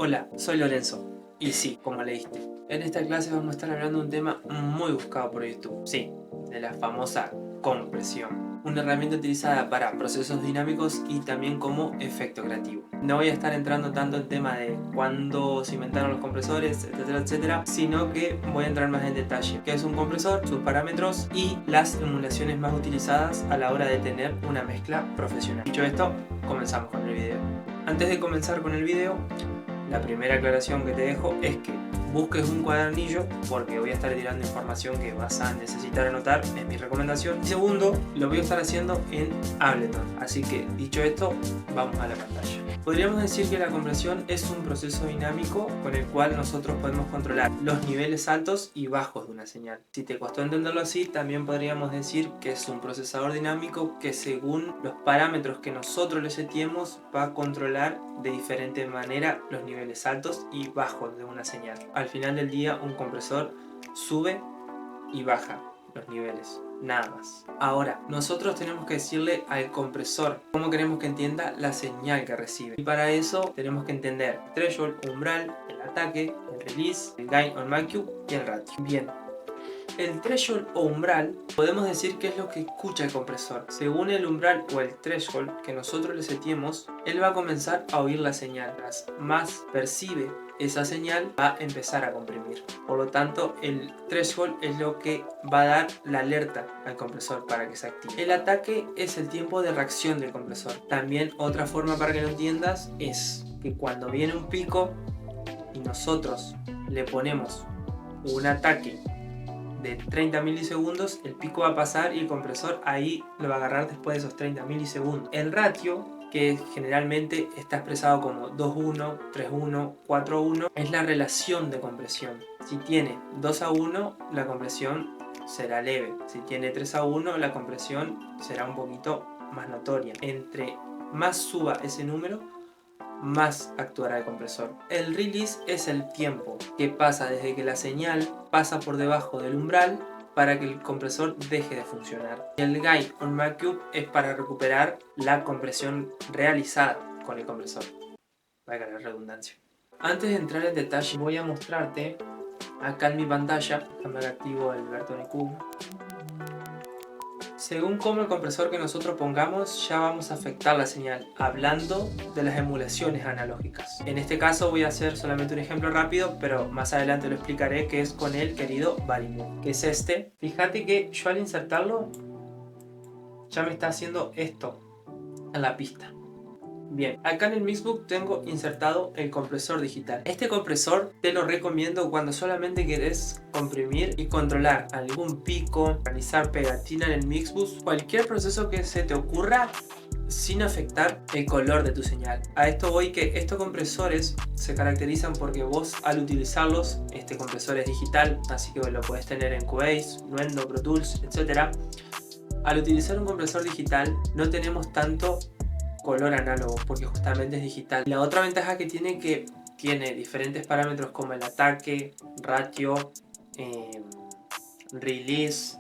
Hola, soy Lorenzo. Y sí, como leíste, en esta clase vamos a estar hablando de un tema muy buscado por YouTube. Sí, de la famosa compresión. Una herramienta utilizada para procesos dinámicos y también como efecto creativo. No voy a estar entrando tanto en tema de cuándo se inventaron los compresores, etcétera, etcétera, sino que voy a entrar más en detalle. ¿Qué es un compresor? Sus parámetros y las emulaciones más utilizadas a la hora de tener una mezcla profesional. Dicho esto, comenzamos con el video. Antes de comenzar con el video, la primera aclaración que te dejo es que busques un cuadernillo porque voy a estar tirando información que vas a necesitar anotar, es mi recomendación. Y segundo, lo voy a estar haciendo en Ableton. Así que, dicho esto, vamos a la pantalla. Podríamos decir que la compresión es un proceso dinámico con el cual nosotros podemos controlar los niveles altos y bajos de una señal. Si te costó entenderlo así, también podríamos decir que es un procesador dinámico que según los parámetros que nosotros le seteemos va a controlar de diferente manera los niveles altos y bajos de una señal. Al final del día un compresor sube y baja los niveles, nada más. Ahora, nosotros tenemos que decirle al compresor cómo queremos que entienda la señal que recibe. Y para eso tenemos que entender el threshold, umbral, el ataque, el release, el gain on max y el ratio. Bien. El threshold o umbral podemos decir que es lo que escucha el compresor. Según el umbral o el threshold que nosotros le seteemos, él va a comenzar a oír la señal. Más percibe esa señal, va a empezar a comprimir. Por lo tanto, el threshold es lo que va a dar la alerta al compresor para que se active. El ataque es el tiempo de reacción del compresor. También otra forma para que lo entiendas es que cuando viene un pico y nosotros le ponemos un ataque de 30 milisegundos, el pico va a pasar y el compresor ahí lo va a agarrar después de esos 30 milisegundos. El ratio, que generalmente está expresado como 2:1, 3:1, 4:1, es la relación de compresión. Si tiene 2:1, la compresión será leve. Si tiene 3:1, la compresión será un poquito más notoria. Entre más suba ese número, más actuará el compresor. El release es el tiempo que pasa desde que la señal pasa por debajo del umbral para que el compresor deje de funcionar. El gain on max es para recuperar la compresión realizada con el compresor. Valga la redundancia. Antes de entrar en detalle, voy a mostrarte acá en mi pantalla, déjame que activo el Bertone Cube. Según cómo el compresor que nosotros pongamos, ya vamos a afectar la señal, hablando de las emulaciones analógicas. En este caso voy a hacer solamente un ejemplo rápido, pero más adelante lo explicaré, que es con el querido Ballymoon, que es este. Fíjate que yo al insertarlo, ya me está haciendo esto en la pista. Bien, acá en el Mixbook tengo insertado el compresor digital. Este compresor te lo recomiendo cuando solamente querés comprimir y controlar algún pico, realizar pegatina en el Mixbook, cualquier proceso que se te ocurra sin afectar el color de tu señal. A esto voy que estos compresores se caracterizan porque vos al utilizarlos, este compresor es digital, así que lo podés tener en Cubase, Nuendo, Pro Tools, etc. Al utilizar un compresor digital no tenemos tanto color análogo porque justamente es digital. La otra ventaja que tiene que tiene diferentes parámetros como el ataque, ratio, release,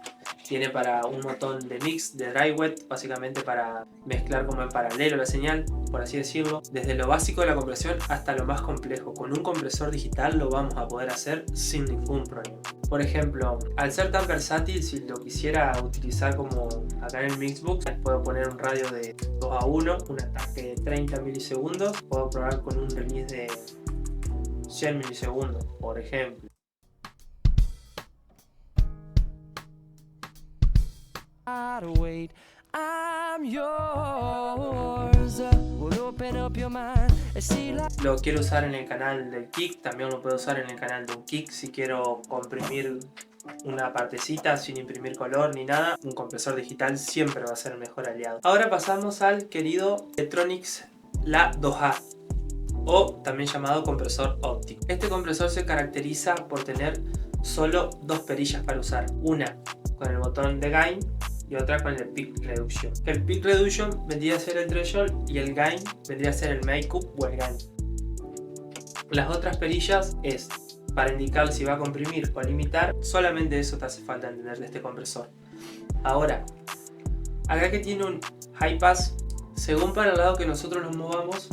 tiene para un botón de mix, de dry wet, básicamente para mezclar como en paralelo la señal, por así decirlo. Desde lo básico de la compresión hasta lo más complejo. Con un compresor digital lo vamos a poder hacer sin ningún problema. Por ejemplo, al ser tan versátil, si lo quisiera utilizar como acá en el Mixbook, puedo poner un radio de 2:1, un ataque de 30 milisegundos, puedo probar con un release de 100 milisegundos, por ejemplo. Lo quiero usar en el canal del kick, también lo puedo usar en el canal de un kick si quiero comprimir una partecita sin imprimir color ni nada. Un compresor digital siempre va a ser el mejor aliado. Ahora pasamos al querido Tektronix La 2A, o también llamado compresor óptico. Este compresor se caracteriza por tener solo dos perillas para usar, una con el botón de gain y otra con el peak reduction. El peak reduction vendría a ser el threshold y el gain vendría a ser el makeup o el gain. Las otras perillas es para indicar si va a comprimir o limitar. Solamente eso te hace falta entender de este compresor. Ahora, acá que tiene un high pass, según para el lado que nosotros nos movamos,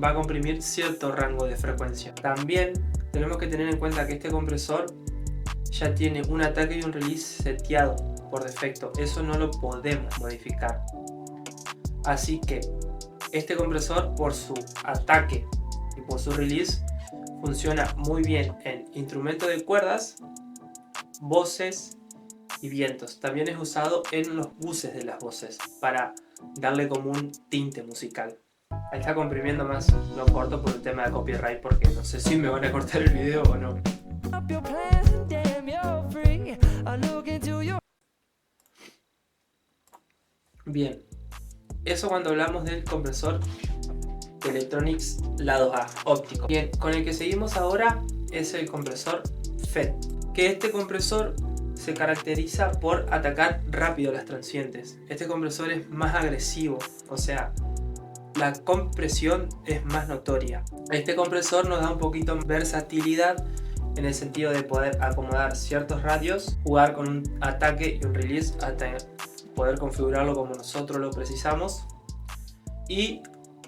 va a comprimir cierto rango de frecuencia. También tenemos que tener en cuenta que este compresor ya tiene un ataque y un release seteado por defecto. Eso no lo podemos modificar. Así que este compresor, por su ataque y por su release, funciona muy bien en instrumentos de cuerdas, voces y vientos. También es usado en los buses de las voces para darle como un tinte musical. Ahí está comprimiendo más, lo corto por el tema de copyright porque no sé si me van a cortar el video o no. Bien, eso cuando hablamos del compresor de Electronics lado A, óptico. Bien, con el que seguimos ahora es el compresor FET, que este compresor se caracteriza por atacar rápido las transientes. Este compresor es más agresivo, o sea, la compresión es más notoria. Este compresor nos da un poquito de versatilidad en el sentido de poder acomodar ciertos radios, jugar con un ataque y un release hasta poder configurarlo como nosotros lo precisamos. Y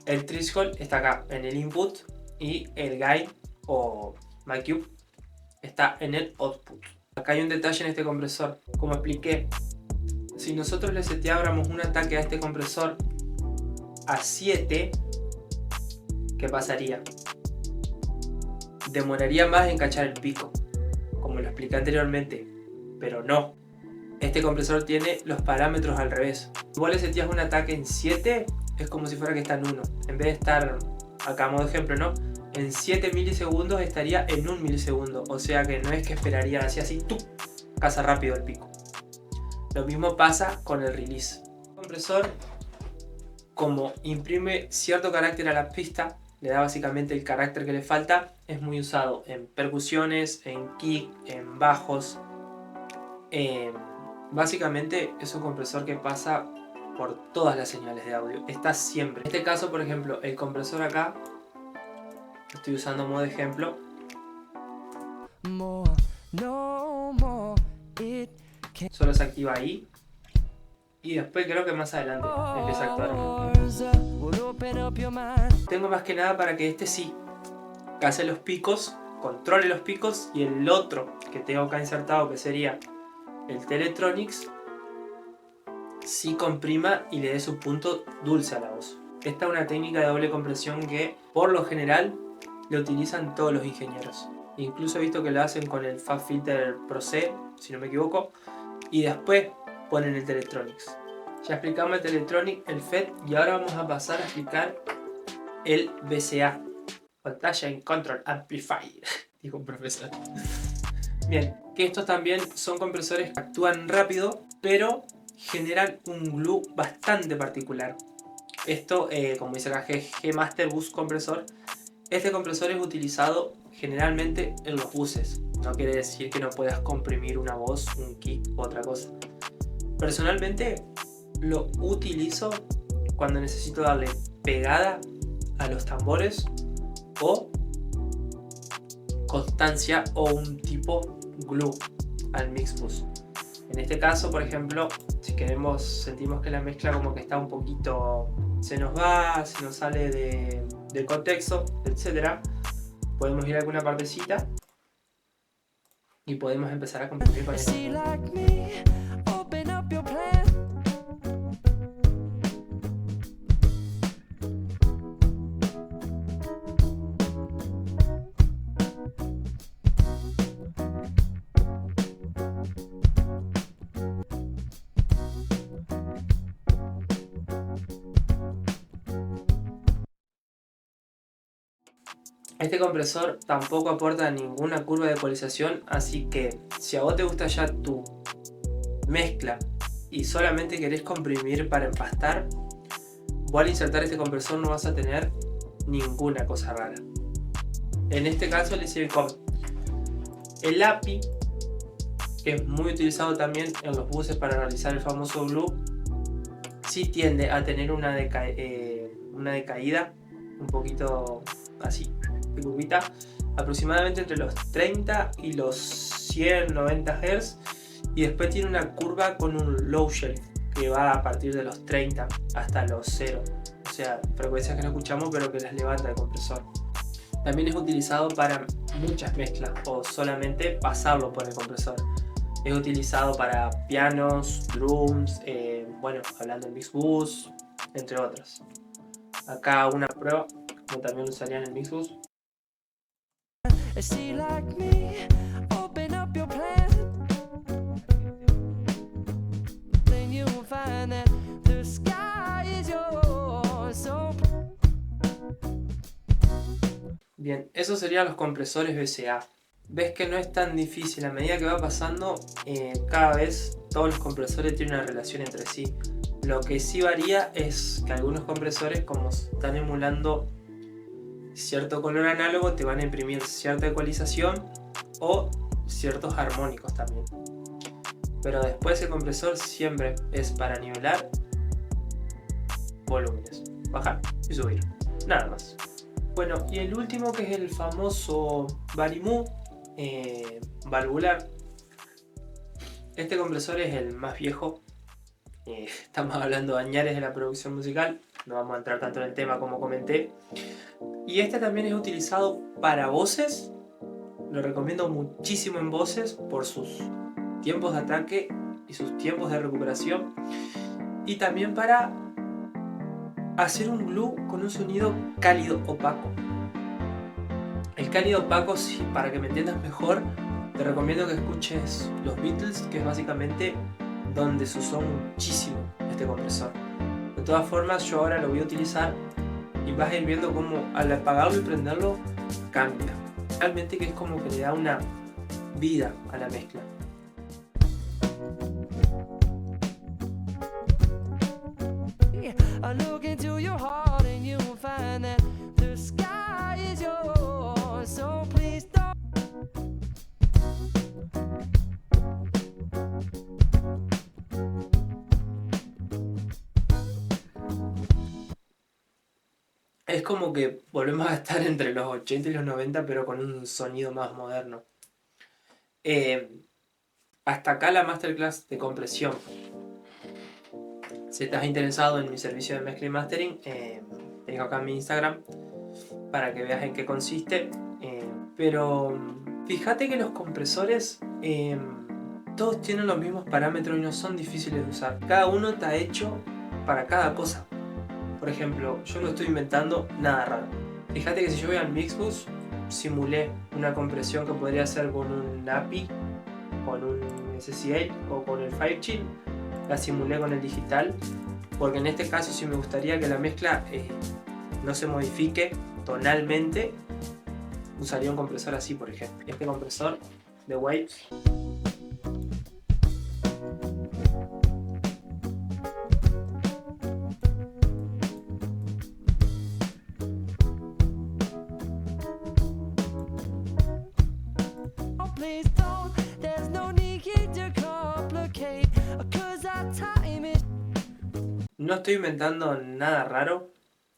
el threshold está acá en el input y el gain o MyCube está en el output. Acá hay un detalle en este compresor. Como expliqué, si nosotros le seteáramos un ataque a este compresor a 7, ¿qué pasaría? Demoraría más en cachar el pico, como lo expliqué anteriormente, pero no. Este compresor tiene los parámetros al revés. Igual le seteas un ataque en 7, es como si fuera que está en 1. En vez de estar, acá modo ejemplo, ¿no? En 7 milisegundos estaría en 1 milisegundo. O sea que no es que esperaría así, ¡tup! Caza rápido el pico. Lo mismo pasa con el release. El compresor, como imprime cierto carácter a la pista, le da básicamente el carácter que le falta, es muy usado en percusiones, en kick, en bajos. Básicamente es un compresor que pasa por todas las señales de audio, está siempre. En este caso, por ejemplo, el compresor acá, estoy usando modo ejemplo, solo se activa ahí y después creo que más adelante empieza a actuar. Tengo más que nada para que este sí hace los picos, controle los picos, y el otro que tengo acá insertado, que sería el Teletronics, sí comprima y le dé su punto dulce a la voz. Esta es una técnica de doble compresión que por lo general le utilizan todos los ingenieros. Incluso he visto que lo hacen con el Fab Filter Pro C, si no me equivoco, y después ponen el Teletronics. Ya explicamos el Teletronic, el FET, y ahora vamos a pasar a explicar el VCA, Voltage Control Amplifier, dijo un profesor. Bien, que estos también son compresores que actúan rápido, pero generan un glue bastante particular. Esto, como dice acá, G Master Bus Compresor. Este compresor es utilizado generalmente en los buses. No quiere decir que no puedas comprimir una voz, un kick u otra cosa. Personalmente lo utilizo cuando necesito darle pegada a los tambores o constancia o un tipo glue al mixbus. En este caso, por ejemplo, si sentimos que la mezcla como que está un poquito, se nos sale del contexto, etcétera, podemos ir a alguna partecita y podemos empezar a comprimir con esto. Este compresor tampoco aporta ninguna curva de ecualización, así que si a vos te gusta ya tu mezcla y solamente querés comprimir para empastar, vos al insertar este compresor no vas a tener ninguna cosa rara. En este caso le sirve con el API, que es muy utilizado también en los buses para realizar el famoso glue. Sí tiende a tener una decaída un poquito así, de curvita, aproximadamente entre los 30 y los 190 Hz, y después tiene una curva con un low shelf que va a partir de los 30 hasta los 0, o sea, frecuencias que no escuchamos pero que las levanta el compresor. También es utilizado para muchas mezclas o solamente pasarlo por el compresor. Es utilizado para pianos, drums, bueno, hablando en Mixbus, entre otros. Acá una prueba, como también lo usaría en el Mixbus. Bien, esos serían los compresores VCA. Ves que no es tan difícil, a medida que va pasando, cada vez todos los compresores tienen una relación entre sí. Lo que sí varía es que algunos compresores, como están emulando cierto color análogo, te van a imprimir cierta ecualización o ciertos armónicos también. Pero después el compresor siempre es para nivelar volúmenes, bajar y subir, nada más. Bueno, y el último, que es el famoso Varimu valvular. Este compresor es el más viejo. Estamos hablando de añares de la producción musical. No vamos a entrar tanto en el tema como comenté. Y este también es utilizado para voces. Lo recomiendo muchísimo en voces por sus tiempos de ataque y sus tiempos de recuperación. Y también para hacer un glue con un sonido cálido opaco. El cálido opaco, sí, para que me entiendas mejor, te recomiendo que escuches los Beatles, que es básicamente donde se usó muchísimo este compresor. De todas formas, yo ahora lo voy a utilizar y vas a ir viendo cómo al apagarlo y prenderlo cambia. Realmente que es como que le da una vida a la mezcla. Es como que volvemos a estar entre los 80 y los 90, pero con un sonido más moderno. Hasta acá la masterclass de compresión. Si estás interesado en mi servicio de mezcla y mastering, te dejo acá en mi Instagram para que veas en qué consiste. Pero fíjate que los compresores todos tienen los mismos parámetros y no son difíciles de usar. Cada uno está hecho para cada cosa. Por ejemplo, yo no estoy inventando nada raro. Fíjate que si yo voy al Mixbus, simulé una compresión que podría hacer con un API, con un SC8 o con el 5Chill. La simulé con el digital, porque en este caso sí me gustaría que la mezcla no se modifique tonalmente. Usaría un compresor así, por ejemplo. Este compresor de Waves. No estoy inventando nada raro.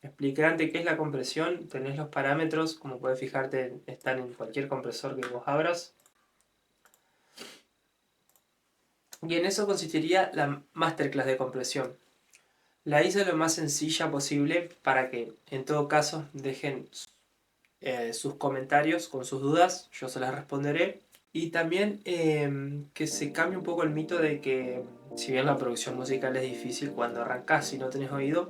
Expliqué antes qué es la compresión. Tenés los parámetros, como puedes fijarte, están en cualquier compresor que vos abras. Y en eso consistiría la masterclass de compresión. La hice lo más sencilla posible para que, en todo caso, dejen sus comentarios con sus dudas. Yo se las responderé. Y también que se cambie un poco el mito de que, si bien la producción musical es difícil cuando arrancás y no tenés oído,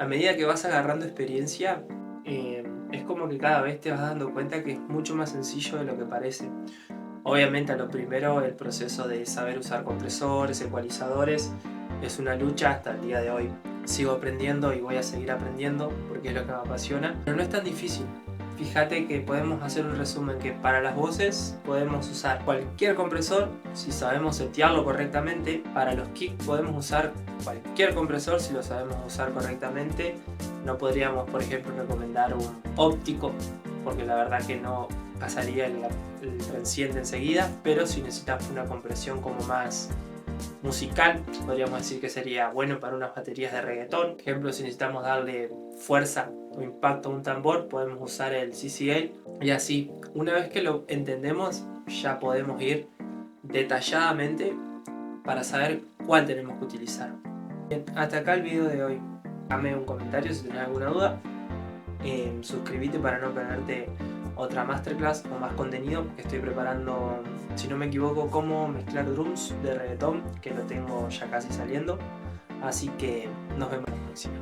a medida que vas agarrando experiencia, es como que cada vez te vas dando cuenta que es mucho más sencillo de lo que parece. Obviamente, a lo primero, el proceso de saber usar compresores, ecualizadores, es una lucha hasta el día de hoy. Sigo aprendiendo y voy a seguir aprendiendo porque es lo que me apasiona, pero no es tan difícil. Fíjate que podemos hacer un resumen que para las voces podemos usar cualquier compresor si sabemos setearlo correctamente. Para los kicks podemos usar cualquier compresor si lo sabemos usar correctamente. No podríamos, por ejemplo, recomendar un óptico porque la verdad que no pasaría el transciende enseguida, pero si necesitas una compresión como más musical, podríamos decir que sería bueno para unas baterías de reggaetón. Por ejemplo, si necesitamos darle fuerza o impacto a un tambor, podemos usar el CCL. Y así, una vez que lo entendemos, ya podemos ir detalladamente para saber cuál tenemos que utilizar. Bien, hasta acá el video de hoy. Dame un comentario si tenés alguna duda. Suscríbete para no perderte otra masterclass o más contenido que estoy preparando, si no me equivoco, cómo mezclar drums de reggaetón, que lo tengo ya casi saliendo. Así que nos vemos en la próxima.